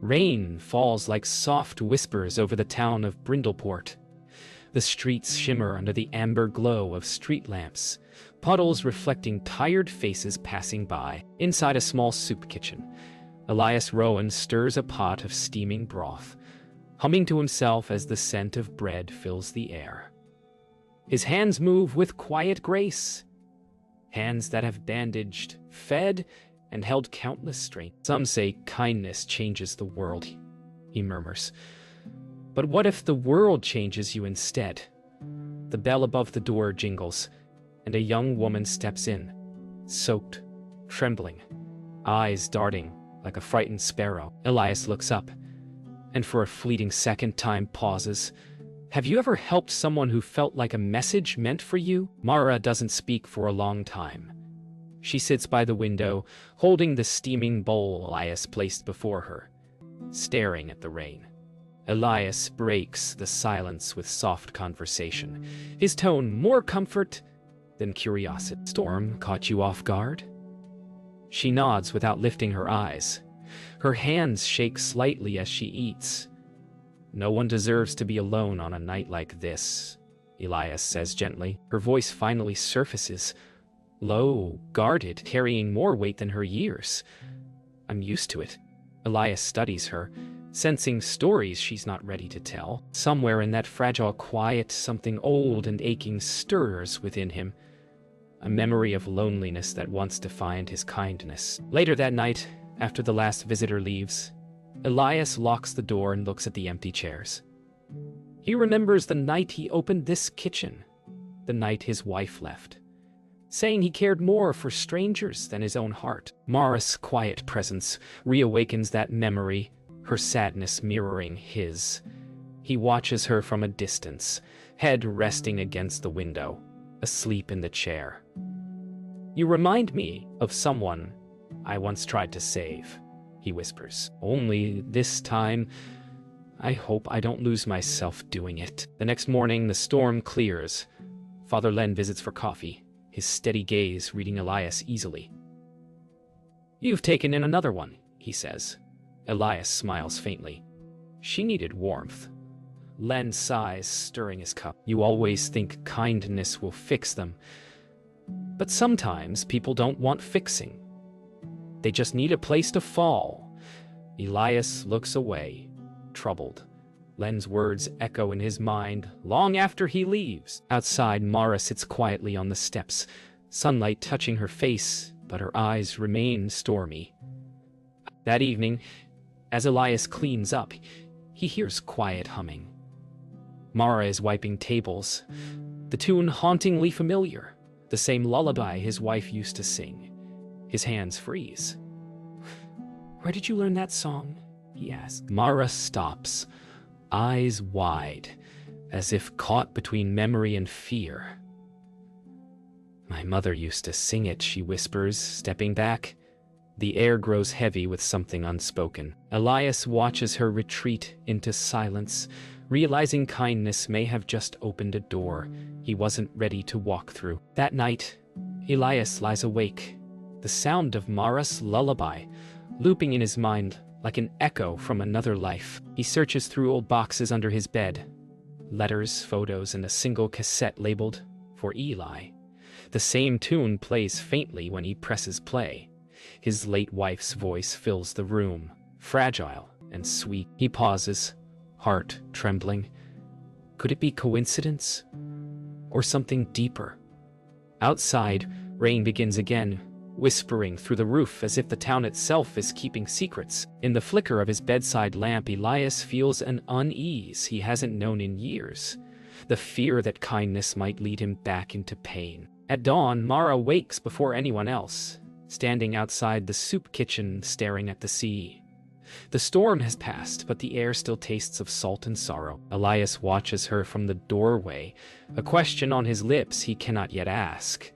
Rain falls like soft whispers over the town of Brindleport. The streets shimmer under the amber glow of street lamps, puddles reflecting tired faces passing by. Inside a small soup kitchen, Elias Rowan stirs a pot of steaming broth, humming to himself as the scent of bread fills the air. His hands move with quiet grace, hands that have bandaged, fed, and held countless strains. Some say kindness changes the world, he murmurs. But what if the world changes you instead? The bell above the door jingles, and a young woman steps in, soaked, trembling, eyes darting like a frightened sparrow. Elias looks up, and for a fleeting second time pauses. Have you ever helped someone who felt like a message meant for you? Mara doesn't speak for a long time. She sits by the window, holding the steaming bowl Elias placed before her, staring at the rain. Elias breaks the silence with soft conversation, his tone more comfort than curiosity. Storm caught you off guard? She nods without lifting her eyes. Her hands shake slightly as she eats. No one deserves to be alone on a night like this, Elias says gently. Her voice finally surfaces, low, guarded, carrying more weight than her years. I'm used to it. Elias studies her, sensing stories she's not ready to tell. Somewhere in that fragile quiet, something old and aching stirs within him, a memory of loneliness that once defined his kindness. Later that night, after the last visitor leaves, Elias locks the door and looks at the empty chairs. He remembers the night he opened this kitchen, the night his wife left, saying he cared more for strangers than his own heart. Mara's quiet presence reawakens that memory, her sadness mirroring his. He watches her from a distance, head resting against the window, asleep in the chair. You remind me of someone I once tried to save, he whispers. Only this time, I hope I don't lose myself doing it. The next morning, the storm clears. Father Len visits for coffee, his steady gaze reading Elias easily. You've taken in another one, he says. Elias smiles faintly. She needed warmth. Len sighs, stirring his cup. You always think kindness will fix them. But sometimes people don't want fixing. They just need a place to fall. Elias looks away, troubled. Len's words echo in his mind long after he leaves. Outside, Mara sits quietly on the steps, sunlight touching her face, but her eyes remain stormy. That evening, as Elias cleans up, he hears quiet humming. Mara is wiping tables, the tune hauntingly familiar, the same lullaby his wife used to sing. His hands freeze. Where did you learn that song? He asks. Mara stops, eyes wide, as if caught between memory and fear. My mother used to sing it, she whispers, stepping back. The air grows heavy with something unspoken. Elias watches her retreat into silence, realizing kindness may have just opened a door he wasn't ready to walk through. That night, Elias lies awake, the sound of Mara's lullaby looping in his mind like an echo from another life. He searches through old boxes under his bed, letters, photos, and a single cassette labeled for Eli. The same tune plays faintly when he presses play. His late wife's voice fills the room, fragile and sweet. He pauses, heart trembling. Could it be coincidence? Or something deeper? Outside, rain begins again, whispering through the roof as if the town itself is keeping secrets. In the flicker of his bedside lamp, Elias feels an unease he hasn't known in years, the fear that kindness might lead him back into pain. At dawn, Mara wakes before anyone else, standing outside the soup kitchen staring at the sea. The storm has passed, but the air still tastes of salt and sorrow. Elias watches her from the doorway, a question on his lips he cannot yet ask.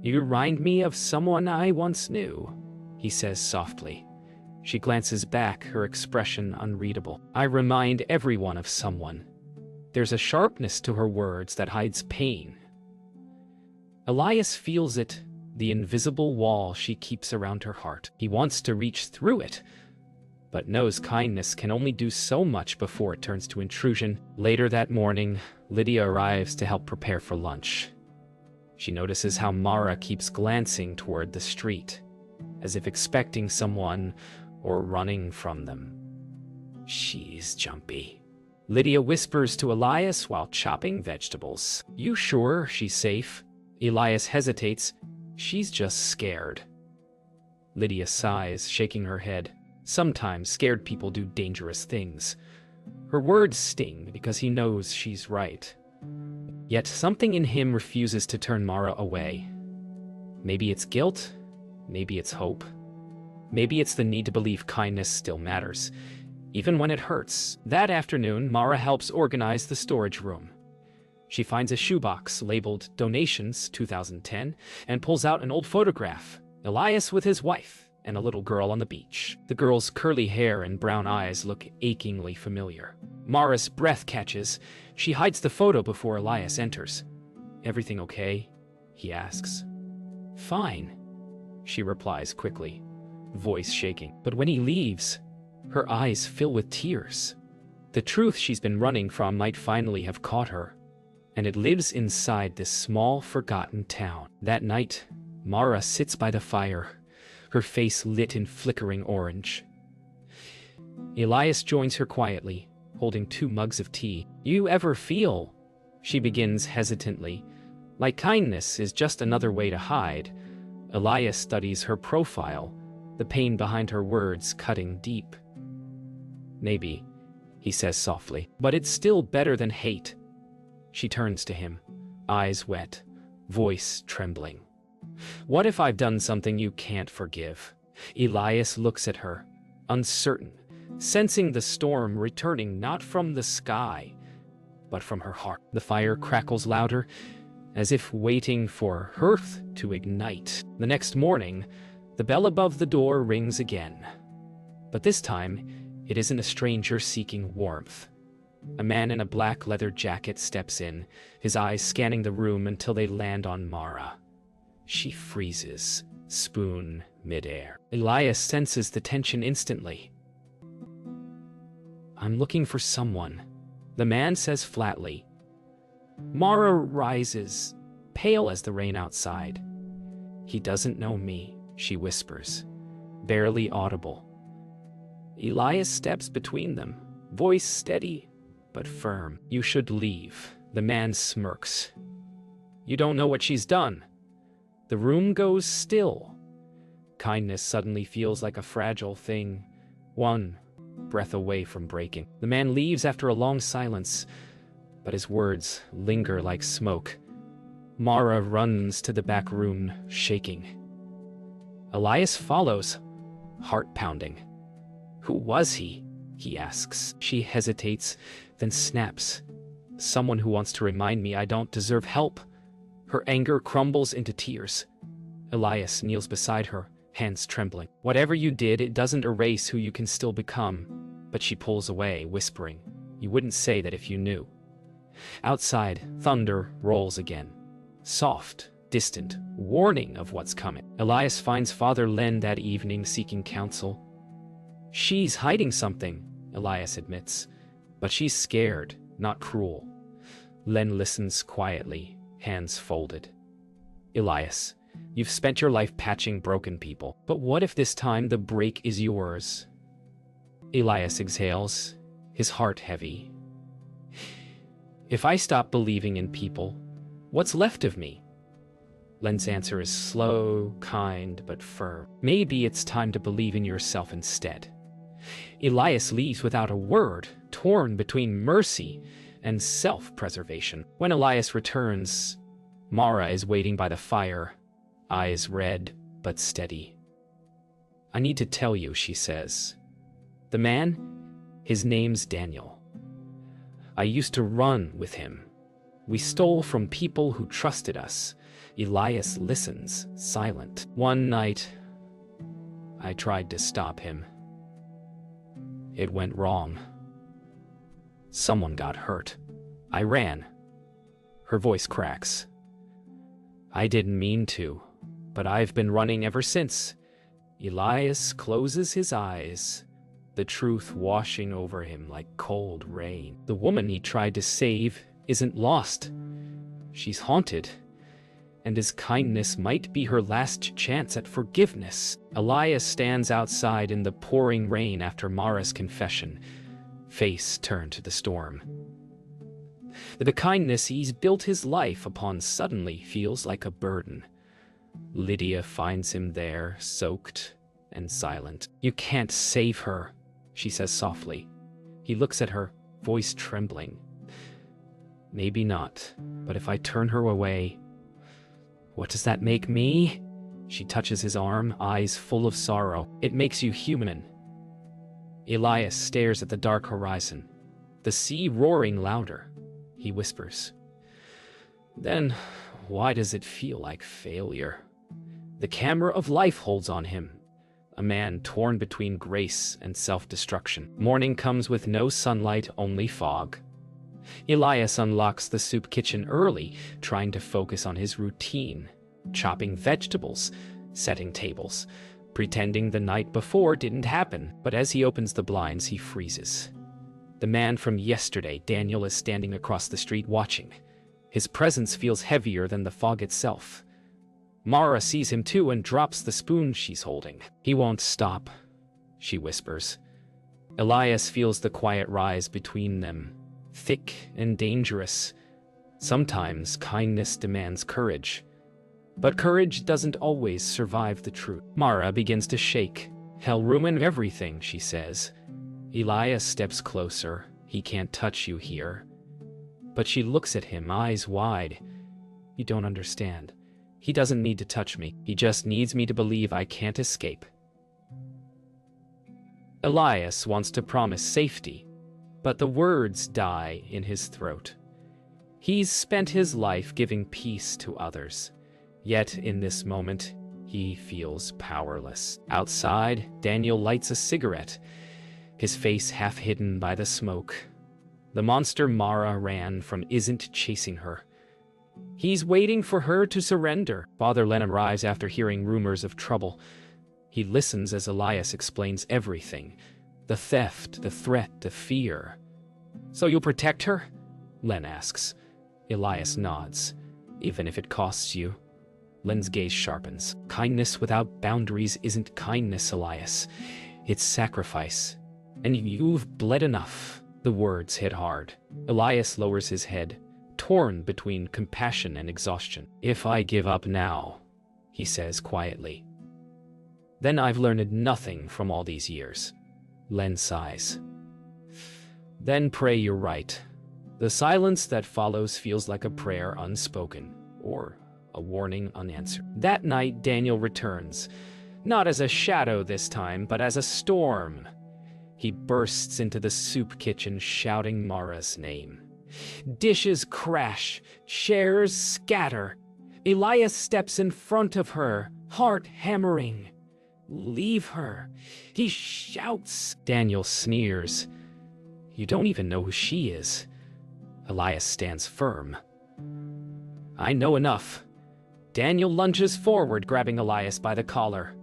You remind me of someone I once knew, he says softly. She glances back, her expression unreadable. I remind everyone of someone. There's a sharpness to her words that hides pain. Elias feels it, the invisible wall she keeps around her heart. He wants to reach through it, but knows kindness can only do so much before it turns to intrusion. Later that morning, Lydia arrives to help prepare for lunch. She notices how Mara keeps glancing toward the street, as if expecting someone or running from them. She's jumpy. Lydia whispers to Elias while chopping vegetables. You sure she's safe? Elias hesitates. She's just scared. Lydia sighs, shaking her head. Sometimes scared people do dangerous things. Her words sting because he knows she's right. Yet something in him refuses to turn Mara away. Maybe it's guilt, maybe it's hope. Maybe it's the need to believe kindness still matters, even when it hurts. That afternoon, Mara helps organize the storage room. She finds a shoebox labeled Donations 2010 and pulls out an old photograph, Elias with his wife and a little girl on the beach. The girl's curly hair and brown eyes look achingly familiar. Mara's breath catches. She hides the photo before Elias enters. Everything okay? He asks. Fine, she replies quickly, voice shaking. But when he leaves, her eyes fill with tears. The truth she's been running from might finally have caught her, and it lives inside this small, forgotten town. That night, Mara sits by the fire, her face lit in flickering orange. Elias joins her quietly, holding 2 mugs of tea. You ever feel, she begins hesitantly, like kindness is just another way to hide? Elias studies her profile, the pain behind her words cutting deep. Maybe, he says softly, but it's still better than hate. She turns to him, eyes wet, voice trembling. What if I've done something you can't forgive? Elias looks at her, uncertain, sensing the storm returning not from the sky, but from her heart. The fire crackles louder, as if waiting for hearth to ignite. The next morning, the bell above the door rings again. But this time, it isn't a stranger seeking warmth. A man in a black leather jacket steps in, his eyes scanning the room until they land on Mara. She freezes, spoon midair. Elias senses the tension instantly. I'm looking for someone, the man says flatly. Mara rises, pale as the rain outside. He doesn't know me, she whispers, barely audible. Elias steps between them, voice steady but firm. You should leave. The man smirks. You don't know what she's done. The room goes still. Kindness suddenly feels like a fragile thing, one breath away from breaking. The man leaves after a long silence, but his words linger like smoke. Mara runs to the back room, shaking. Elias follows, heart pounding. Who was he? He asks. She hesitates, then snaps. Someone who wants to remind me I don't deserve help. Her anger crumbles into tears. Elias kneels beside her, hands trembling. Whatever you did, it doesn't erase who you can still become. But she pulls away, whispering, you wouldn't say that if you knew. Outside, thunder rolls again. Soft, distant, warning of what's coming. Elias finds Father Len that evening seeking counsel. She's hiding something, Elias admits, but she's scared, not cruel. Len listens quietly, hands folded. Elias, you've spent your life patching broken people, but what if this time the break is yours? Elias exhales, his heart heavy. If I stop believing in people, what's left of me? Len's answer is slow, kind, but firm. Maybe it's time to believe in yourself instead. Elias leaves without a word, torn between mercy and self-preservation. When Elias returns, Mara is waiting by the fire, eyes red but steady. I need to tell you, she says. The man, his name's Daniel. I used to run with him. We stole from people who trusted us. Elias listens, silent. One night, I tried to stop him. It went wrong. Someone got hurt. I ran. Her voice cracks. I didn't mean to, but I've been running ever since. Elias closes his eyes, the truth washing over him like cold rain. The woman he tried to save isn't lost. She's haunted, and his kindness might be her last chance at forgiveness. Elias stands outside in the pouring rain after Mara's confession, face turned to the storm. The kindness he's built his life upon suddenly feels like a burden. Lydia finds him there, soaked and silent. "You can't save her," she says softly. He looks at her, voice trembling. "Maybe not, but if I turn her away, what does that make me?" She touches his arm, eyes full of sorrow. "It makes you human." Elias stares at the dark horizon, the sea roaring louder. He whispers, "Then why does it feel like failure?" The camera of life holds on him, a man torn between grace and self-destruction. Morning comes with no sunlight, only fog. Elias unlocks the soup kitchen early, trying to focus on his routine, chopping vegetables, setting tables, pretending the night before didn't happen. But as he opens the blinds, he freezes. The man from yesterday, Daniel, is standing across the street watching. His presence feels heavier than the fog itself. Mara sees him too and drops the spoon she's holding. "He won't stop," she whispers. Elias feels the quiet rise between them, thick and dangerous. Sometimes kindness demands courage, but courage doesn't always survive the truth. Mara begins to shake. "He'll ruin everything," she says. Elias steps closer. "He can't touch you here." But she looks at him, eyes wide. "You don't understand. He doesn't need to touch me. He just needs me to believe I can't escape." Elias wants to promise safety, but the words die in his throat. He's spent his life giving peace to others, yet in this moment, he feels powerless. Outside, Daniel lights a cigarette, his face half hidden by the smoke. The monster Mara ran from isn't chasing her. He's waiting for her to surrender. Father Len arrives after hearing rumors of trouble. He listens as Elias explains everything. The theft, the threat, the fear. "So you'll protect her?" Len asks. Elias nods. "Even if it costs you." Len's gaze sharpens. "Kindness without boundaries isn't kindness, Elias. It's sacrifice. And you've bled enough." The words hit hard. Elias lowers his head, torn between compassion and exhaustion. "If I give up now," he says quietly, "then I've learned nothing from all these years." Len sighs. "Then pray you're right." The silence that follows feels like a prayer unspoken, or a warning unanswered. That night, Daniel returns, not as a shadow this time, but as a storm. He bursts into the soup kitchen shouting Mara's name. Dishes crash, chairs scatter. Elias steps in front of her, heart hammering. "Leave her," he shouts. Daniel sneers. "You don't even know who she is." Elias stands firm. "I know enough." Daniel lunges forward, grabbing Elias by the collar.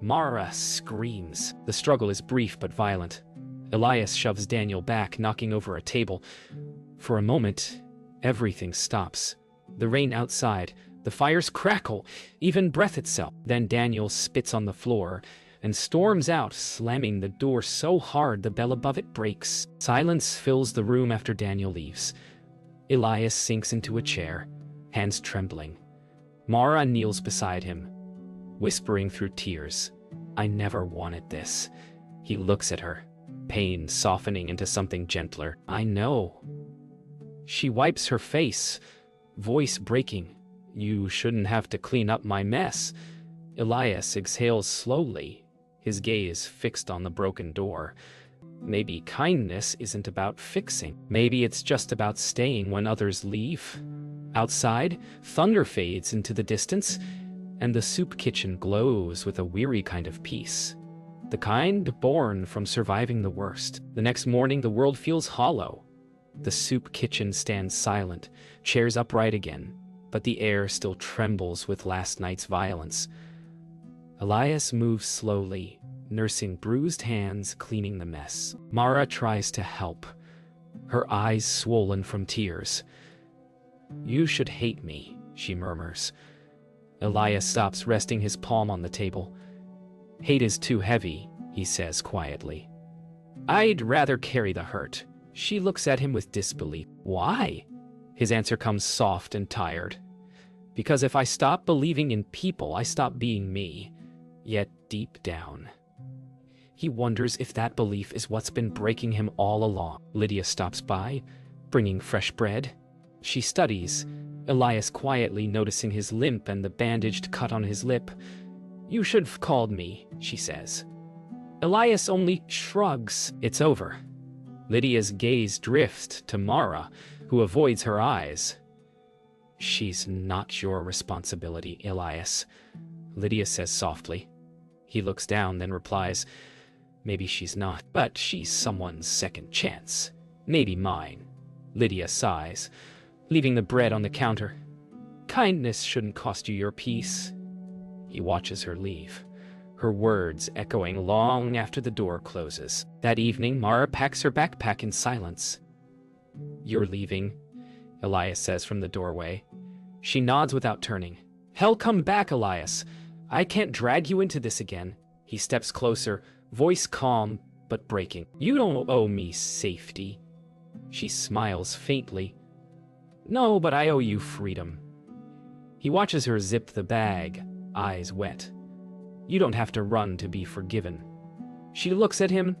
Mara screams. The struggle is brief but violent. Elias shoves Daniel back, knocking over a table. For a moment, everything stops. The rain outside, the fires crackle, even breath itself. Then Daniel spits on the floor and storms out, slamming the door so hard the bell above it breaks. Silence fills the room after Daniel leaves. Elias sinks into a chair, hands trembling. Mara kneels beside him, whispering through tears, "I never wanted this." He looks at her, pain softening into something gentler. "I know." She wipes her face, voice breaking. "You shouldn't have to clean up my mess." Elias exhales slowly, his gaze fixed on the broken door. Maybe kindness isn't about fixing. Maybe it's just about staying when others leave. Outside, thunder fades into the distance, and the soup kitchen glows with a weary kind of peace. The kind born from surviving the worst. The next morning, the world feels hollow. The soup kitchen stands silent, chairs upright again, but the air still trembles with last night's violence. Elias moves slowly, nursing bruised hands, cleaning the mess. Mara tries to help, her eyes swollen from tears. "You should hate me," she murmurs. Elias stops, resting his palm on the table. "Hate is too heavy," he says quietly. "I'd rather carry the hurt." She looks at him with disbelief. "Why?" His answer comes soft and tired. "Because if I stop believing in people, I stop being me." Yet deep down, he wonders if that belief is what's been breaking him all along. Lydia stops by, bringing fresh bread. She studies, Elias quietly noticing his limp and the bandaged cut on his lip. "You should have called me," she says. Elias only shrugs. It's over. Lydia's gaze drifts to Mara, who avoids her eyes. "She's not your responsibility, Elias," Lydia says softly. He looks down, then replies, "Maybe she's not, but she's someone's second chance. Maybe mine." Lydia sighs, leaving the bread on the counter. "Kindness shouldn't cost you your peace." He watches her leave, her words echoing long after the door closes. That evening, Mara packs her backpack in silence. "You're leaving," Elias says from the doorway. She nods without turning. "Hell, come back, Elias. I can't drag you into this again." He steps closer, voice calm but breaking. "You don't owe me safety." She smiles faintly. "No, but I owe you freedom." He watches her zip the bag, eyes wet. "You don't have to run to be forgiven." She looks at him,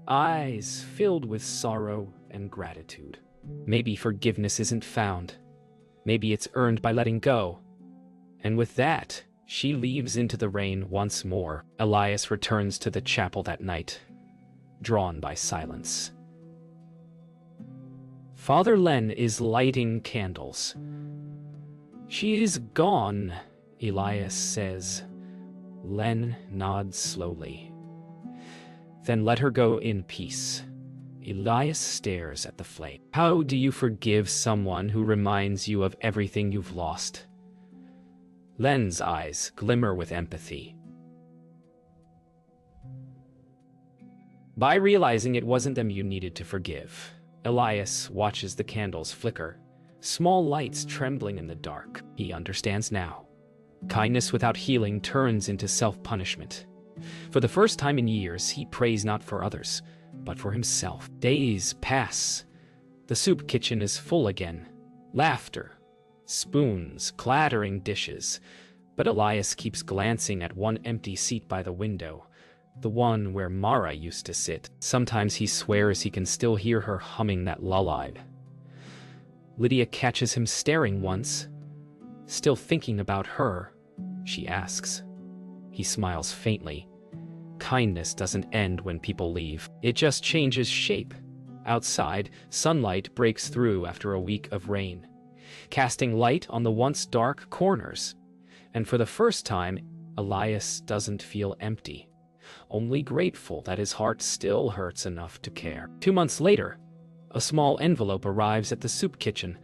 eyes filled with sorrow and gratitude. Maybe forgiveness isn't found. Maybe it's earned by letting go. And with that, she leaves into the rain once more. Elias returns to the chapel that night, drawn by silence. Father Len is lighting candles. "She is gone," Elias says. Len nods slowly. "Then let her go in peace." Elias stares at the flame. "How do you forgive someone who reminds you of everything you've lost?" Len's eyes glimmer with empathy. By realizing it wasn't them you needed to forgive, Elias watches the candles flicker, small lights trembling in the dark. He understands now. Kindness without healing turns into self-punishment. For the first time in years, he prays not for others, but for himself. Days pass. The soup kitchen is full again. Laughter, spoons, clattering dishes. But Elias keeps glancing at one empty seat by the window, the one where Mara used to sit. Sometimes he swears he can still hear her humming that lullaby. Lydia catches him staring once. "Still thinking about her?" she asks. He smiles faintly. Kindness doesn't end when people leave. It just changes shape. Outside, sunlight breaks through after a week of rain, casting light on the once dark corners. And for the first time, Elias doesn't feel empty, only grateful that his heart still hurts enough to care. 2 months later, a small envelope arrives at the soup kitchen,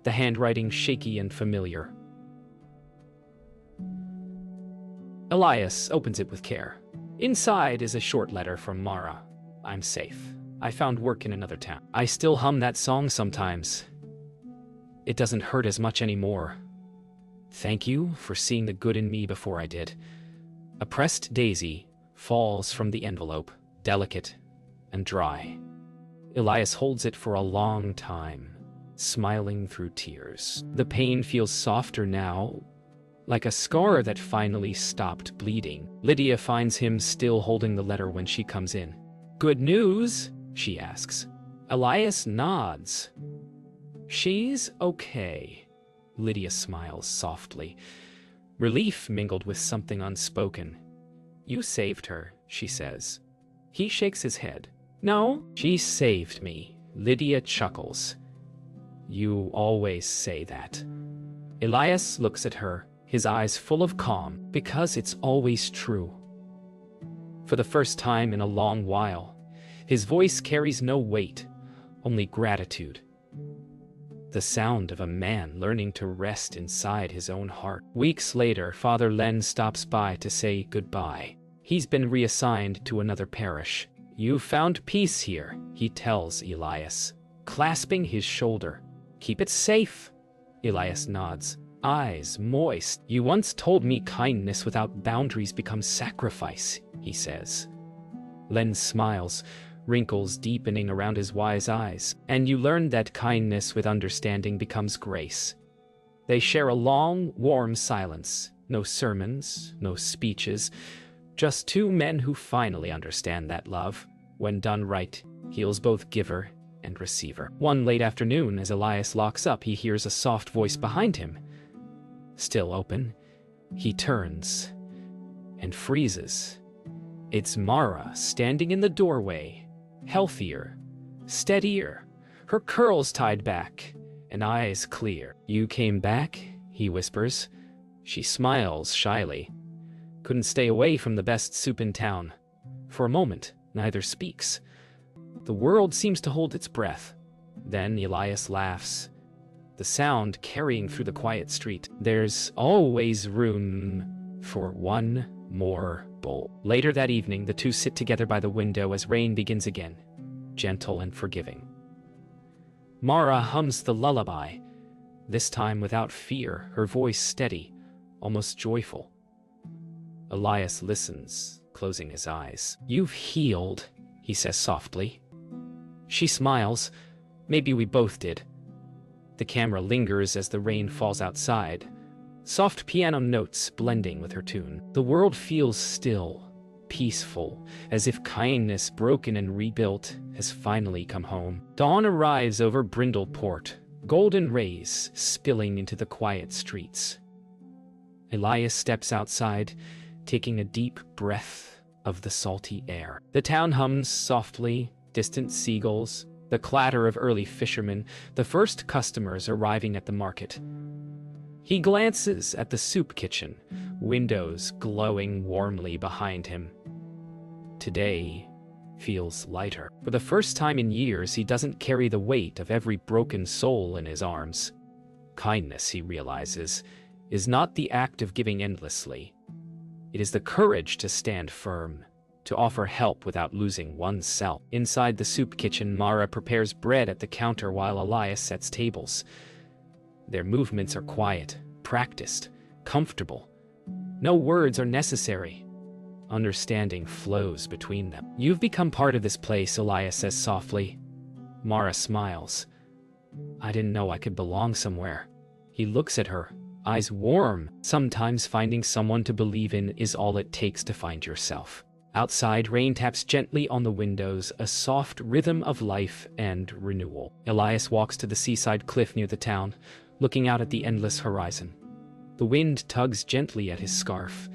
the handwriting shaky and familiar. Elias opens it with care. Inside is a short letter from Mara. "I'm safe. I found work in another town. I still hum that song sometimes. It doesn't hurt as much anymore. Thank you for seeing the good in me before I did." A pressed daisy falls from the envelope, delicate and dry. Elias holds it for a long time, smiling through tears. The pain feels softer now, like a scar that finally stopped bleeding. Lydia finds him still holding the letter when she comes in. "Good news?" she asks. Elias nods. "She's okay." Lydia smiles softly, relief mingled with something unspoken. "You saved her," she says. He shakes his head. "No, she saved me." Lydia chuckles. "You always say that." Elias looks at her, his eyes full of calm. "Because it's always true." For the first time in a long while, his voice carries no weight, only gratitude. The sound of a man learning to rest inside his own heart. Weeks later, Father Len stops by to say goodbye. He's been reassigned to another parish. "You found peace here," he tells Elias, clasping his shoulder. "Keep it safe." Elias nods, eyes moist. "You once told me kindness without boundaries becomes sacrifice," he says. Len smiles, wrinkles deepening around his wise eyes. "And you learned that kindness with understanding becomes grace." They share a long, warm silence. No sermons, no speeches, just two men who finally understand that love, when done right, heals both giver and receiver. One late afternoon, as Elias locks up, he hears a soft voice behind him. Still open, he turns and freezes. It's Mara standing in the doorway, healthier, steadier, her curls tied back, and eyes clear. "You came back?" he whispers. She smiles shyly. "Couldn't stay away from the best soup in town." For a moment, neither speaks. The world seems to hold its breath. Then Elias laughs, the sound carrying through the quiet street. "There's always room for one more bowl." Later that evening, the two sit together by the window as rain begins again, gentle and forgiving. Mara hums the lullaby, this time without fear, her voice steady, almost joyful. Elias listens, closing his eyes. "You've healed," he says softly. She smiles. "Maybe we both did." The camera lingers as the rain falls outside, soft piano notes blending with her tune. The world feels still, peaceful, as if kindness broken and rebuilt has finally come home. Dawn arrives over Brindleport, golden rays spilling into the quiet streets. Elias steps outside, taking a deep breath of the salty air. The town hums softly, distant seagulls, the clatter of early fishermen, the first customers arriving at the market. He glances at the soup kitchen, windows glowing warmly behind him. Today feels lighter. For the first time in years, he doesn't carry the weight of every broken soul in his arms. Kindness, he realizes, is not the act of giving endlessly. It is the courage to stand firm, to offer help without losing oneself. Inside the soup kitchen, Mara prepares bread at the counter while Elias sets tables. Their movements are quiet, practiced, comfortable. No words are necessary. Understanding flows between them. "You've become part of this place," Elias says softly. Mara smiles. "I didn't know I could belong somewhere." He looks at her, eyes warm. Sometimes finding someone to believe in is all it takes to find yourself. Outside, rain taps gently on the windows, a soft rhythm of life and renewal. Elias walks to the seaside cliff near the town, looking out at the endless horizon. The wind tugs gently at his scarf.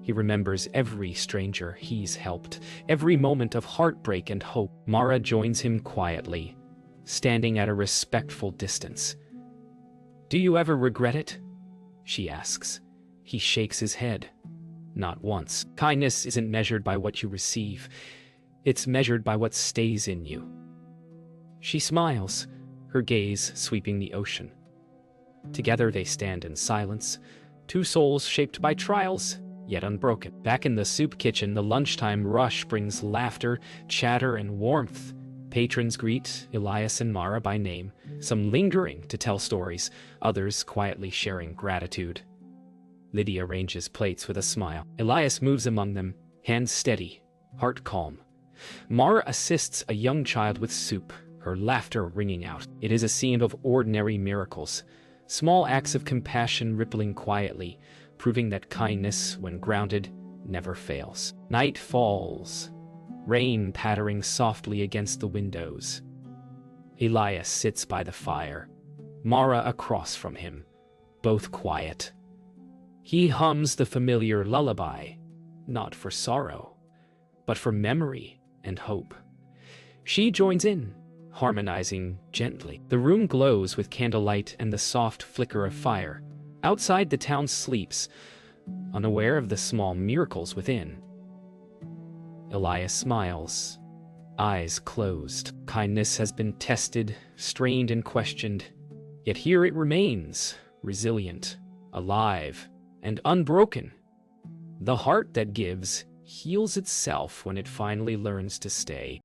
He remembers every stranger he's helped, every moment of heartbreak and hope. Mara joins him quietly, standing at a respectful distance. "Do you ever regret it?" she asks. He shakes his head. "Not once." Kindness isn't measured by what you receive. It's measured by what stays in you. She smiles, her gaze sweeping the ocean. Together they stand in silence, two souls shaped by trials, yet unbroken. Back in the soup kitchen, the lunchtime rush brings laughter, chatter, and warmth. Patrons greet Elias and Mara by name, some lingering to tell stories, others quietly sharing gratitude. Lydia arranges plates with a smile. Elias moves among them, hands steady, heart calm. Mara assists a young child with soup, her laughter ringing out. It is a scene of ordinary miracles, small acts of compassion rippling quietly, proving that kindness, when grounded, never fails. Night falls, rain pattering softly against the windows. Elias sits by the fire, Mara across from him, both quiet. He hums the familiar lullaby, not for sorrow, but for memory and hope. She joins in, harmonizing gently. The room glows with candlelight and the soft flicker of fire. Outside, the town sleeps, unaware of the small miracles within. Elias smiles, eyes closed. Kindness has been tested, strained, and questioned, yet here it remains, resilient, alive, and unbroken. The heart that gives heals itself when it finally learns to stay.